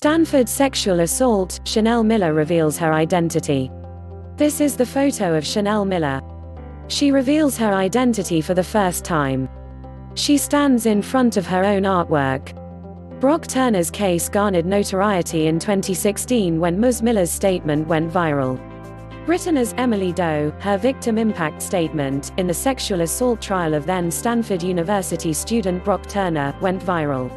Stanford sexual assault, Chanel Miller reveals her identity. This is the photo of Chanel Miller. She reveals her identity for the first time. She stands in front of her own artwork. Brock Turner's case garnered notoriety in 2016 when Ms. Miller's statement went viral. Written as Emily Doe, her victim impact statement, in the sexual assault trial of then Stanford University student Brock Turner, went viral.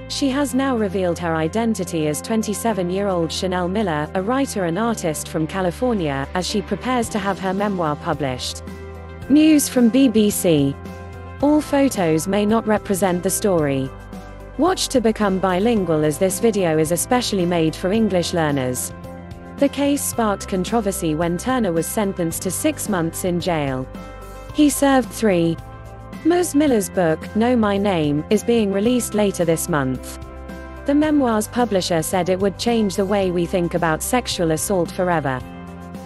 She has now revealed her identity as 27-year-old Chanel Miller, a writer and artist from California, as she prepares to have her memoir published. News from BBC. All photos may not represent the story. Watch to become bilingual, as this video is especially made for English learners. The case sparked controversy when Turner was sentenced to 6 months in jail. He served 3. Ms. Miller's book, Know My Name, is being released later this month. The memoir's publisher said it would change the way we think about sexual assault forever.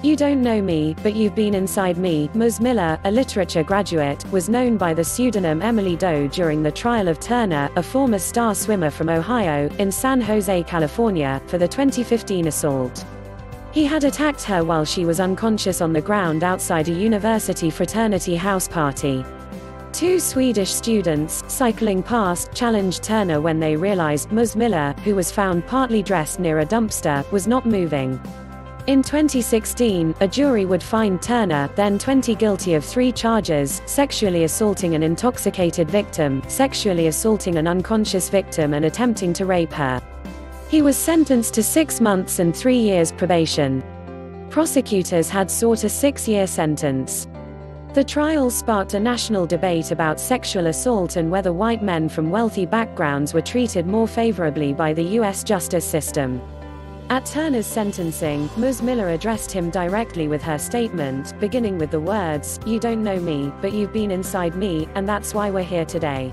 You don't know me, but you've been inside me. Ms. Miller, a literature graduate, was known by the pseudonym Emily Doe during the trial of Turner, a former star swimmer from Ohio, in San Jose, California, for the 2015 assault. He had attacked her while she was unconscious on the ground outside a university fraternity house party. 2 Swedish students, cycling past, challenged Turner when they realized Ms. Miller, who was found partly dressed near a dumpster, was not moving. In 2016, a jury would find Turner, then 20, guilty of 3 charges: sexually assaulting an intoxicated victim, sexually assaulting an unconscious victim, and attempting to rape her. He was sentenced to 6 months and 3 years probation. Prosecutors had sought a 6-year sentence. The trial sparked a national debate about sexual assault and whether white men from wealthy backgrounds were treated more favorably by the U.S. justice system. At Turner's sentencing, Ms. Miller addressed him directly with her statement, beginning with the words, "You don't know me, but you've been inside me, and that's why we're here today."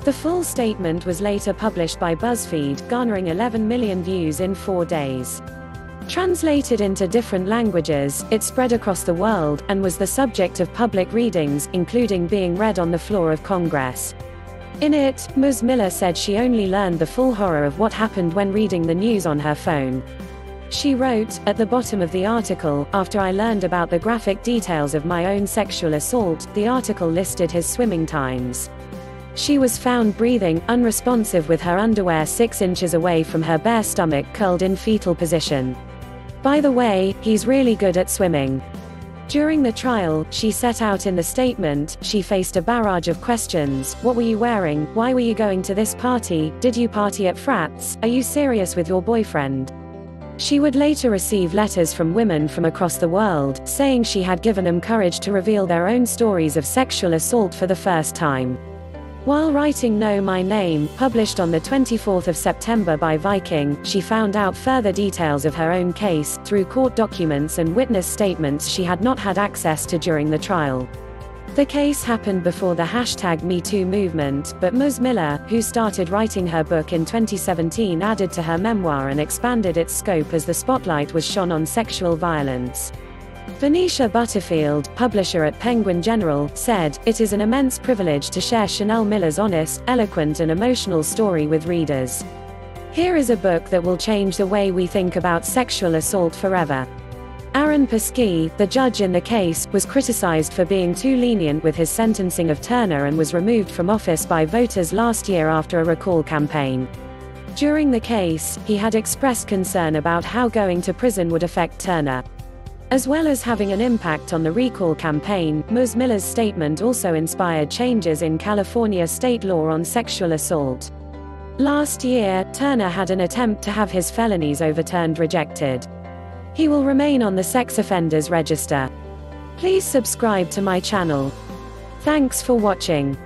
The full statement was later published by BuzzFeed, garnering 11 million views in 4 days. Translated into different languages, it spread across the world, and was the subject of public readings, including being read on the floor of Congress. In it, Ms. Miller said she only learned the full horror of what happened when reading the news on her phone. She wrote, at the bottom of the article, "After I learned about the graphic details of my own sexual assault," the article listed his swimming times. She was found breathing, unresponsive, with her underwear 6 inches away from her bare stomach, curled in fetal position. "By the way, he's really good at swimming." During the trial, she set out in the statement, she faced a barrage of questions: what were you wearing? Why were you going to this party? Did you party at frats? Are you serious with your boyfriend? She would later receive letters from women from across the world, saying she had given them courage to reveal their own stories of sexual assault for the first time. While writing Know My Name, published on the 24th of September by Viking, she found out further details of her own case, through court documents and witness statements she had not had access to during the trial. The case happened before the #MeToo movement, but Ms. Miller, who started writing her book in 2017, added to her memoir and expanded its scope as the spotlight was shone on sexual violence. Venetia Butterfield, publisher at Penguin General, said, "It is an immense privilege to share Chanel Miller's honest, eloquent and emotional story with readers. Here is a book that will change the way we think about sexual assault forever." Aaron Paskey, the judge in the case, was criticized for being too lenient with his sentencing of Turner and was removed from office by voters last year after a recall campaign. During the case, he had expressed concern about how going to prison would affect Turner. As well as having an impact on the recall campaign, Ms. Miller's statement also inspired changes in California state law on sexual assault. Last year, Turner had an attempt to have his felonies overturned rejected. He will remain on the sex offenders register. Please subscribe to my channel. Thanks for watching.